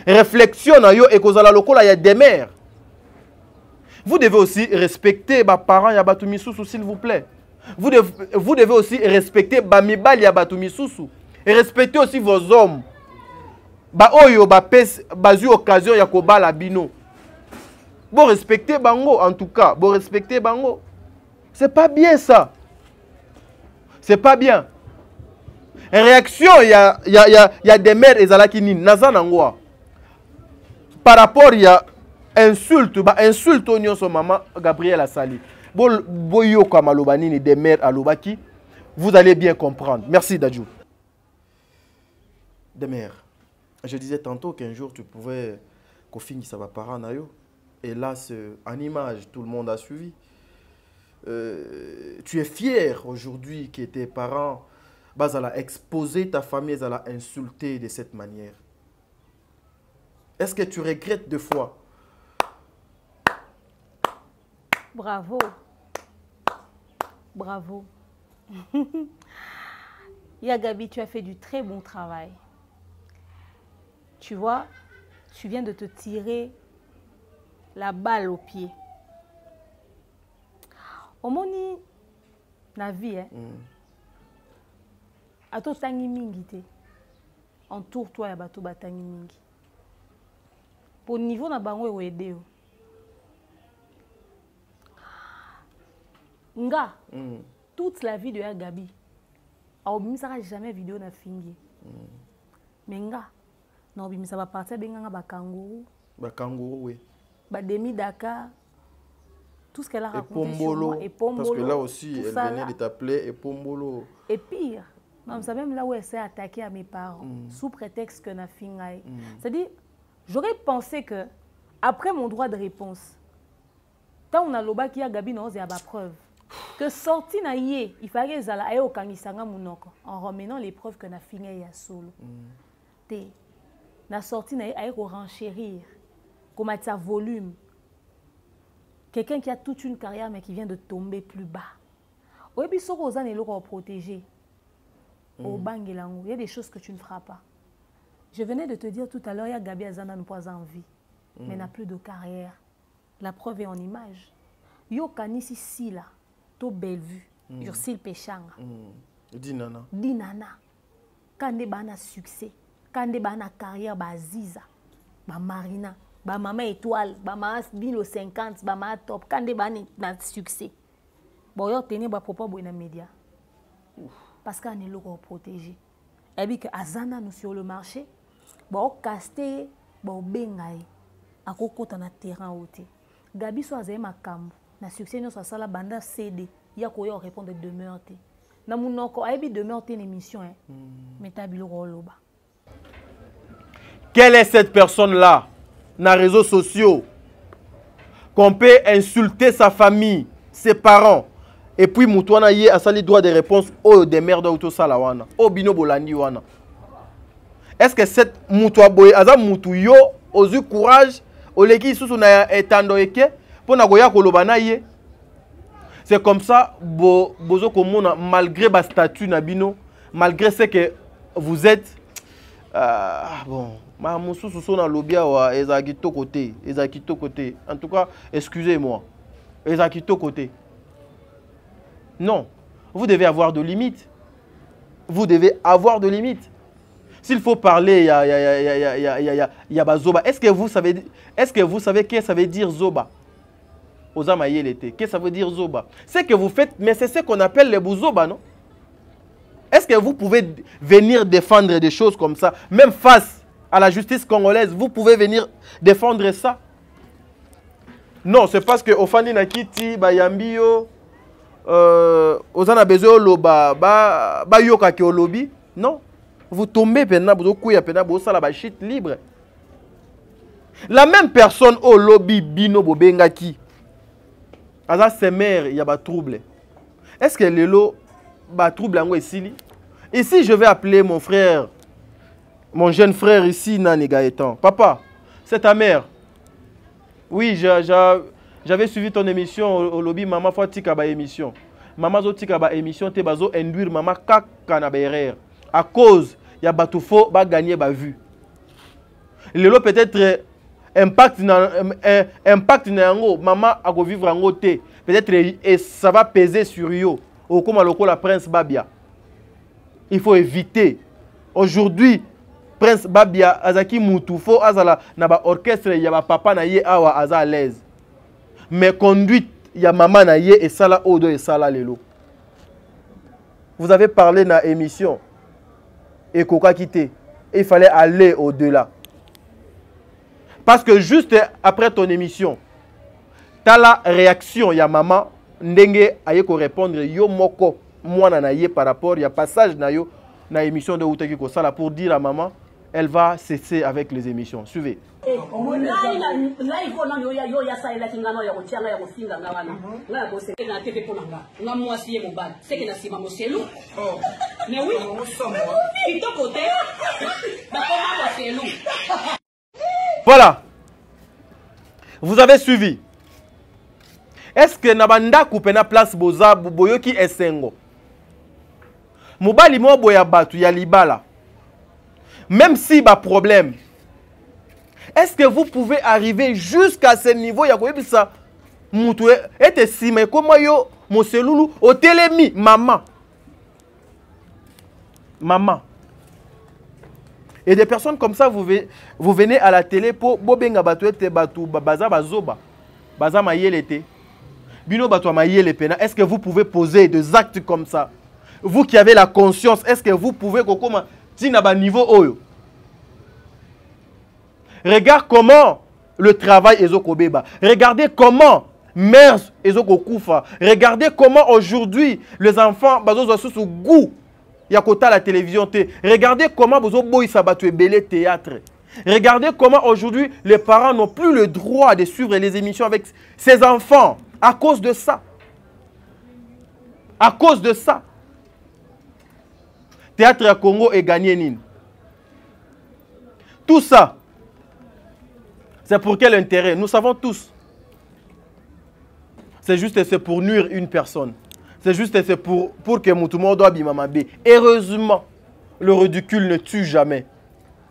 Réflexion na yo et kozala lokola ya Demer. Vous devez aussi respecter ba parents ya batu misusu s'il vous plaît. Vous devez aussi respecter ba mibali ya batu misusu. Et respectez aussi vos hommes. Ba oyo ba pes bazu occasion ya kobala bino. Bon, respectez bango, en tout cas. Bon, respectez bango. C'est pas bien ça. C'est pas bien. En réaction, il y a des mères et zalakini. Nazanangwa. Par rapport, il y a insulte. Insulte au son maman Gabriel Asali. Boyo Kamalobani des mères à Lobaki. Vous allez bien comprendre. Merci Dadjou. Des mères. Je disais tantôt qu'un jour tu pouvais finir ça va parent nayo. Et là, en image, tout le monde a suivi. Tu es fier aujourd'hui que tes parents ont exposé ta famille, ont insulté de cette manière. Est-ce que tu regrettes deux fois? Bravo. Bravo. Yagabi, tu as fait du très bon travail. Tu vois, tu viens de te tirer la balle au pied. Omoni na vie, hein. Ato tangi mingi te. Entoure-toi ya bato batangi mingi. Pour niveau na bango e aider. Nga, toute la vie de Yagabi, a obimisa jamais vidéo na fingi. Mais nga, na obimisa ba partir benga ba kangourou. Ba kangourou, oui. Ba demi Dakar. Tout ce qu'elle a raconté sur moi. Et Pombolo. Parce que là aussi, elle venait de t'appeler et Pombolo. Et pire, c'est même là où elle s'est attaquée à mes parents, sous prétexte que na fingaï. C'est-à-dire, j'aurais pensé que, après mon droit de réponse, tant on a l'oba qui a Gabi non, il y a preuve. Que sorti na yé, il fallait que zala aye au kangisanga munoko, en ramenant les preuves que na fingaï ya solo. Té, na sorti na yé aye ko renchérir, comme à sa volume. Quelqu'un qui a toute une carrière mais qui vient de tomber plus bas. Il y a des choses que tu ne feras pas. Je venais de te dire tout à l'heure, il y a Gabi Azana n'a pas envie, mais n'a plus de carrière. La preuve est en image. Yo kanisi si là, to belle vue, Ursil Péchanga. Dinana. Dinana. Quand des bana succès, quand des bana carrière, ba Ziza, ba Marina. Ba maman étoile, ba maman bilo 50, ba maman top, quand des bani na succès. Bon, yo tenez ba propos bo na média. Parce qu'on est là pour protéger. Et puis que Azana nous sur le marché, bon casté, bon bengaï, à kokota na terrain ôté. Gabi so azé makambo, na succès nous so sala banda CD, ya ko yo répondre demeure té. Na munoko aibi demeure té émission hein. Mais ta bilo roloba. Quelle est cette personne là? Dans les réseaux sociaux, qu'on peut insulter sa famille, ses parents, et puis Moutouana y a sali droit de réponse aux des mères d'auto salawana, au bino bolandi wana. Est-ce que cette Moutoua boy, aza Moutouyo, aux yeux courage, au leki sous son étando eke, pour nagoya kolobana ye? C'est comme ça, bozo komona malgré ba statut nabino, malgré ce que vous êtes, bon. Ma moussou sous na lobia wa ezakito côté, ezakito côté. En tout cas, excusez-moi. Ezakito côté. Non, vous devez avoir de limites. Vous devez avoir de limites. S'il faut parler, il y a zoba. Est-ce que vous savez qu'est-ce que ça veut dire zoba? Osamaye l'été. Qu'est-ce que ça veut dire zoba? C'est que vous faites, mais c'est ce qu'on appelle les bouzoba, non? Est-ce que vous pouvez venir défendre des choses comme ça, même face à la justice congolaise, vous pouvez venir défendre ça? Non, c'est parce que Ofandi Nakiti, Bayambio, Ozana Bezo Loba, Bayoka ki Olobi. Non. Vous tombez maintenant, vous couillez maintenant, vous avez la chute libre. La même personne au lobby Bino Bobengaki. Aza ses mères, il y a des troubles. Est-ce que les lots, trouble en ici? Ici, je vais appeler mon frère. Mon jeune frère ici, Nani Gaëtan. Papa, c'est ta mère. Oui, j'avais suivi ton émission au lobby. Maman faut tika ba émission. Maman zo tika ba émission te bazo induire maman kaka na berère. À cause ya batufo ba gagner ba vue. Le lot peut-être impact na yango maman a go vivre en te. Peut-être et ça va peser sur yo. Au comme loko la prince Babia. Il faut éviter. Aujourd'hui Prince Babia azaki Moutufo azala na ba orchestre ya ba papa na ye awa aza à l'aise. mais conduite ya maman na ye et sala odo et sala lelo. Vous avez parlé dans l'émission et Koka quitté. Il fallait aller au-delà. Parce que juste après ton émission, tu as la réaction, il y a maman, ndenge aye ko répondre yo moko moi na ye par rapport il y a passage na yo na émission de Outaki ko sala pour dire à maman elle va cesser avec les émissions. Suivez. Voilà. Vous avez suivi. Est-ce que Nabanda Koupena place Boza Boyoki Esengo? Mobali mo boya batu ya libala. Même si ba problème. Est-ce que vous pouvez arriver jusqu'à ce niveau ya koyebi ça mutu ete sima comment yo moselulu au telemi maman. Maman. Et des personnes comme ça vous venez à la télé pour bobenga batu ete batu baza bazoba. Baza mayelete. Bino batu mayele pena. Est-ce que vous pouvez poser des actes comme ça? Vous qui avez la conscience, est-ce que vous pouvez kokoma tina ba niveau oyo? Regarde comment le travail est Ezokobeba. Regardez comment mères Ezokokoufa. Regardez comment aujourd'hui les enfants bazo sous goût yakota la télévision te. Regardez comment bazo boy sabatu belé théâtre. Regardez comment aujourd'hui les parents n'ont plus le droit de suivre les émissions avec ses enfants à cause de ça. À cause de ça. Théâtre à Congo est gagné nine. Tout ça, c'est pour quel intérêt? Nous savons tous. C'est juste pour nuire une personne. C'est juste pour que tout le monde doit bimamabe. Heureusement, le ridicule ne tue jamais.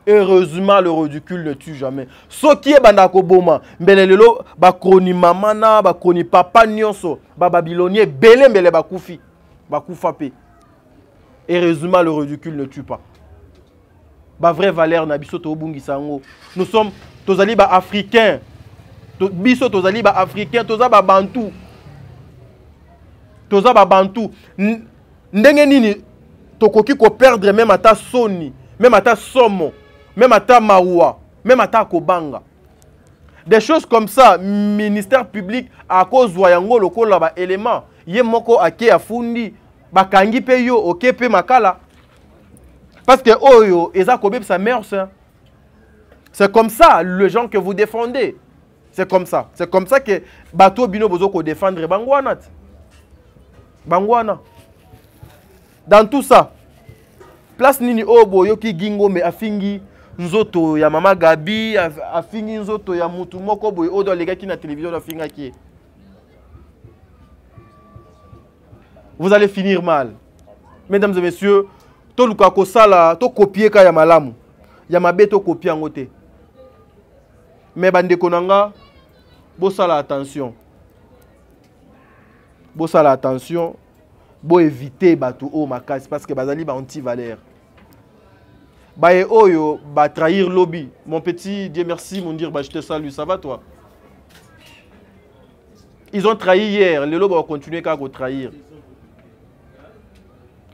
Heureusement, le ridicule ne tue jamais. Ce qui est bandako boma, mbelelelo bakroni mamana, bakroni papa nyonso, ba babylonien belé mbele bakufi, bakufa pe. Heureusement, le ridicule ne tue pas. Ba vraie valeur na biso to bungi sango. Nous sommes tozali ba africains. Biso tozali ba africains, toza ba bantu. Toza ba bantu. Ndenge nini tokoki ko perdre même ata soni, même ata somo, même ata mawa, même ata kobanga. Des choses comme ça, ministère public à cause wayango lokola ba élément, ye moko ake afundi. Bakangi pe yo oke pe makala parce que oyo eza kobe sa mère. C'est comme ça le gens que vous défendez. C'est comme ça que bato bino bozo ko défendre bangwana. Bangwana. Dans tout ça, place nini obo yoki gingo me afingi nzoto ya mama Gabi, afingi nzoto ya mutu moko boy odo lega ki na télévision afinga ki. Vous allez finir mal. Mesdames et messieurs, to luka ko sala, to copier ka ya malamu. Ya mabe to copier ngote. Mais bande konanga, bo sala attention. Bo sala attention, bo éviter batu o makasi parce que bazali ba anti-valeur. Ba e oyo ba trahir lobby. Mon petit, Dieu merci, mon dire bah je te salue, ça va toi? Ils ont trahi hier, les lobby vont continuer qu'à trahir.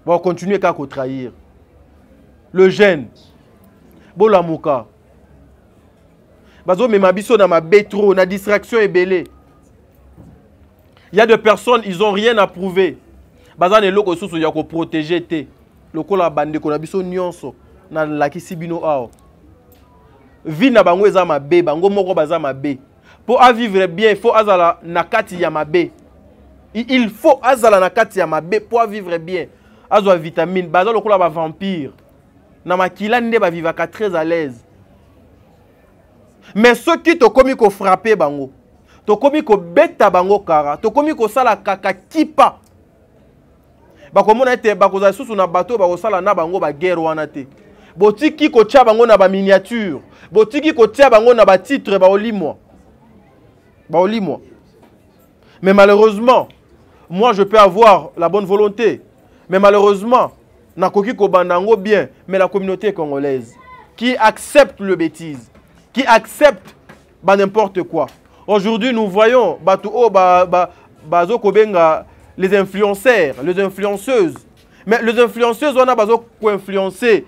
Va continuer qu'à trahir. Le gène. Bola mouka. Bazo me mabiso na ma bétro, na distraction est belé. Il y a des personnes, ils ont rien à prouver. Baza ne loko susu ya ko protéger te. Loko la bande ko na biso nyonso na la kisibino ao. Vi na bango eza mabe, bango moko baza mabe. Pour à vivre bien, il faut azala nakati ya mabe. Il faut azala nakati ya mabe pour vivre bien. Azwa vitamine, baza lokola ba vampire. Na makila nde ba vivaka très à l'aise. Mais ceux qui to komi ko frapper bango, to komi ko beta bango kara, to komi ko sala kaka kipa. Ba komona ete ba koza susu na bateau ba ko sala na bango ba guerre wana te. Botiki ko tia bango na ba miniature, botiki ko tia bango na ba titre ba olimwa. Ba olimwa. Mais malheureusement, moi je peux avoir la bonne volonté. Mais malheureusement, nakoki ko bandango bien, mais la communauté congolaise qui accepte le bêtise, qui accepte n'importe quoi. Aujourd'hui, nous voyons les influenceurs, les influenceuses. Mais les influenceuses, on a influencer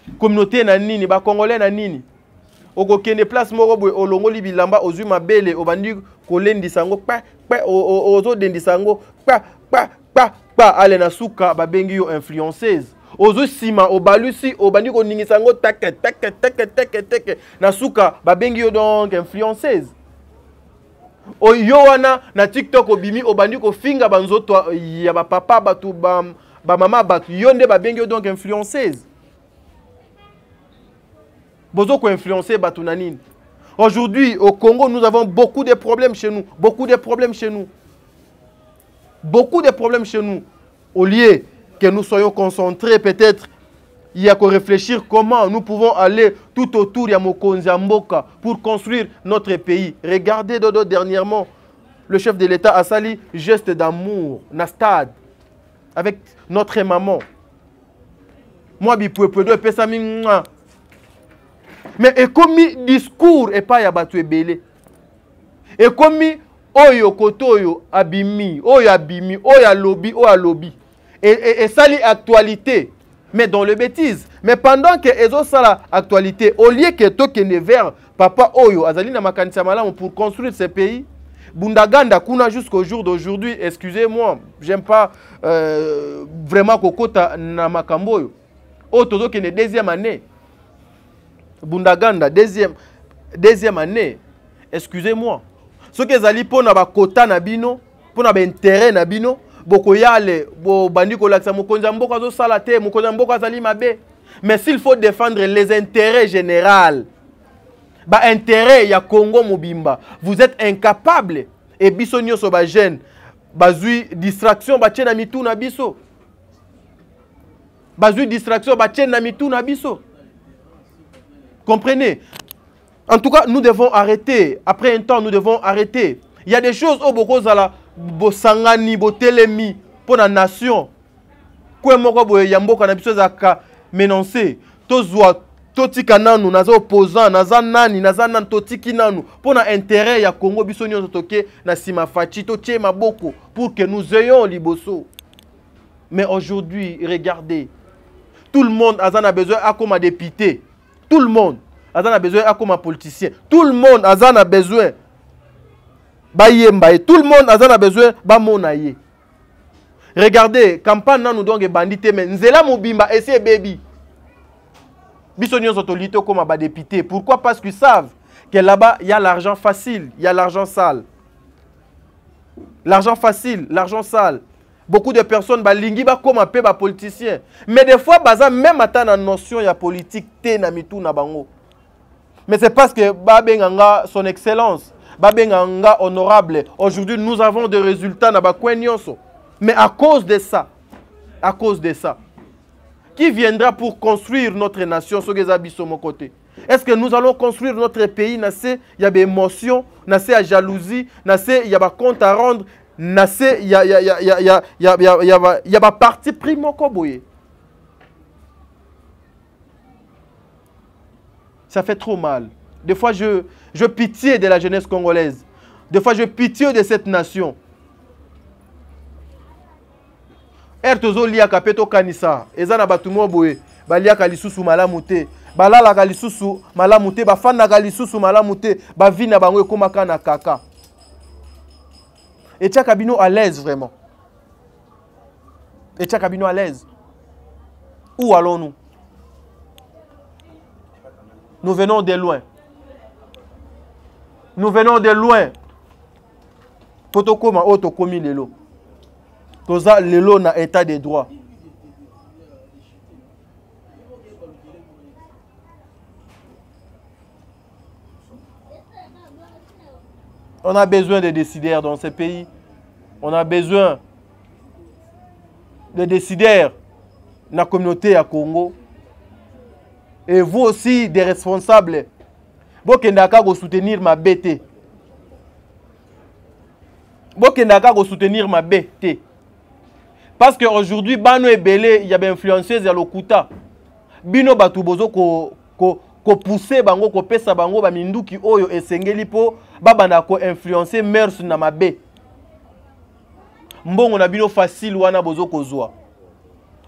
la communauté nanini, les Congolais nanini. Oko kende place moko boy olongoli bilamba ozu mabele obandi kolendi sango ozo dendi sango ale na suka babengi yo influenceuse. Ozo sima obalusi obandi ko ningi sango teke na suka babengi yo donc influenceuse. O yo wana na TikTok obimi obandi ko finga banzoto ya ba papa batu ba mama batu yonde babengi yo donc influenceuse. Bozo ko influencer batu nanine. Aujourd'hui au Congo nous avons beaucoup de problèmes chez nous, beaucoup de problèmes chez nous. Beaucoup de problèmes chez nous. Au lieu que nous soyons concentrés peut-être il y a qu'à réfléchir comment nous pouvons aller tout autour de Mokonzi Mboka pour construire notre pays. Regardez Dodo dernièrement, le chef de l'État a sali geste d'amour, na stade, avec notre maman. Moi, je peux mais et comme discours et pas yabatu ebele. Et comme oyo kotoyo abimi, oyo abimi, oyo lobby. Et ça l'actualité. Mais dans le bêtise. Mais pendant que ezo sala actualité, au lieu que tokene vers papa oyo azali na makanisa malamu pour construire ce pays, Bundaganda kuna jusqu'au jour d'aujourd'hui, excusez-moi, j'aime pas vraiment kokota na makamboyo. O tozo kene deuxième année. Bundaganda deuxième année. Excusez-moi. Ce que zali pona ba kota na bino, pona ba intérêt na bino. Bokoyale, bandiko laksa mokonzi mboka zo salate, mokonzi mboka zali mabe. Mais s'il faut défendre les intérêts généraux, ba intérêt ya Congo mobimba, vous êtes incapable. Et biso nyoso ba jeune, bazui distraction ba tchena mitu na biso. Bazui distraction ba tchena mitu na biso. Comprenez? En tout cas, nous devons arrêter. Après un temps, nous devons arrêter. Il y a des choses au boko zala bosangani botelemi pour la nation. Kwe moko boye yamboka na biso zaka menoncer. Tozwa totika nanu naza opposant naza nani totiki nanu pour na intérêt ya Congo biso nyoso toke na sima fachi to tie maboko pour que nous ayons liboso. Mais aujourd'hui, regardez. Tout le monde a besoin à comme député. Tout le monde a besoin à comme politicien. Tout le monde a besoin tout le monde a besoin de regardez, campagne nous donc bandité mais nzela mobimba et c'est baby. Bisonnions autolito comme ba député. Pourquoi? Parce qu'ils savent que là-bas il y a l'argent facile, il y a l'argent sale. L'argent facile, l'argent sale. Beaucoup de personnes balingi ba comme pe ba politicien. Mais des fois baza même ata na notion ya politique té na mitu na bango. Mais c'est parce que ba benganga son excellence Babenganga honorable. Aujourd'hui, nous avons des résultats na bakwenyoso. Mais à cause de ça, qui viendra pour construire notre nation sur les abysses mon côté? Est-ce que nous allons construire notre pays? Il y a des émotions, il y a des jalousies, il y a des comptes à rendre, il y a des partis primo koboye. Ça fait trop mal. Des fois, je pitié de la jeunesse congolaise. Des fois, je pitié de cette nation. Ertozo lia kapeto kanisa. Ezana batumo boye. Balia kalisusu malamute. Balala kalisusu malamute. Bafana kalisusu malamute. Bavina bango ekomaka na kaka. Et tia kabino à l'aise vraiment. Et tia kabino à l'aise. Où allons-nous? Nous venons de loin. Nous venons de loin. Potokoma otokomi lelo. Toza lelo na état de droit. On a besoin de décideurs dans ce pays. On a besoin de décideurs dans la communauté à Congo. Et vous aussi, des responsables. Bokendaka go soutenir ma BT. Bokendaka go soutenir ma BT. Parce qu'aujourd'hui, bano ebele, il y a des influenceuses à l'Okuta. Bino batu bozo ko pousser bango ko pesa bango ba minduki oyo esengeli po babanda ko influencer mers na mabe. Mbongo na bino facile wana bozo kozwa.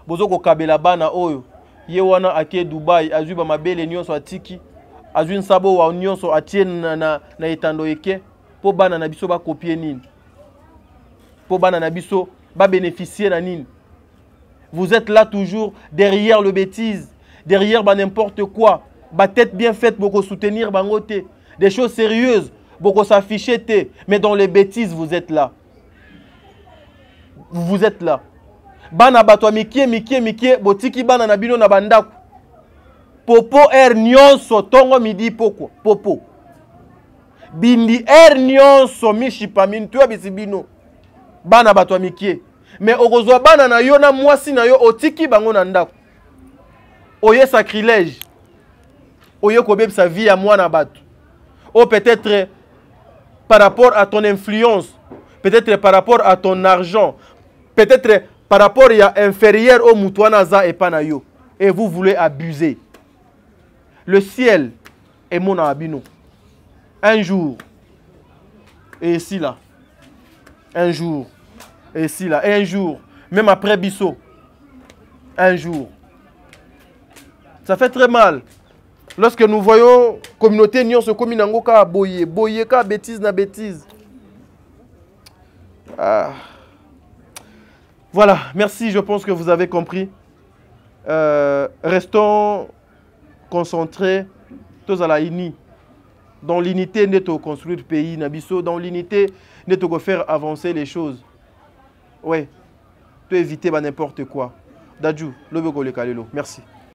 Bozo ko kabela bana oyo ye wana ake Dubai azwi ba mabele nyonso atiki azwi nsabo wa nyonso atie na etando eke po bana na biso ba copier nini. Po bana na biso ba bénéficier na nini. Vous êtes là toujours derrière le bêtise, derrière n'importe quoi. Ba tête bien faite pour soutenir bangote. Des choses sérieuses pour s'afficher. Mais dans les bêtises, vous êtes là. Vous êtes là. Bana batwa mikie, botiki bana na bino na bandaku. Popo nyonso tongo midi poko. Popo. Bindi nyonso mishipa mintua bisibino. Bana batwa mikie. Mais okozwa bana na yo na mwasi na yo otiki bango na ndako. Oye sacrilège. Oye kobeb sa vie à moi na bato. Ou peut-être par rapport à ton influence, peut-être par rapport à ton argent, peut-être par rapport à inférieur au mutuana za et panayo. Et vous voulez abuser. Le ciel est mon abino. Un jour, et ici là, un jour, et ici là, et un jour, même après Bissot, un jour. Ça fait très mal. Lorsque nous voyons communauté Nyon se commune en Goka boye ka bêtise na bêtise. Ah. Voilà, merci, je pense que vous avez compris. Restons concentrés tous à la uni. Dans l'unité, nous devons construire le pays, Nabiso. Dans l'unité, nous devons faire avancer les choses. Ouais, tu éviter n'importe quoi. Dadju, le Bego le Kalelo. Merci.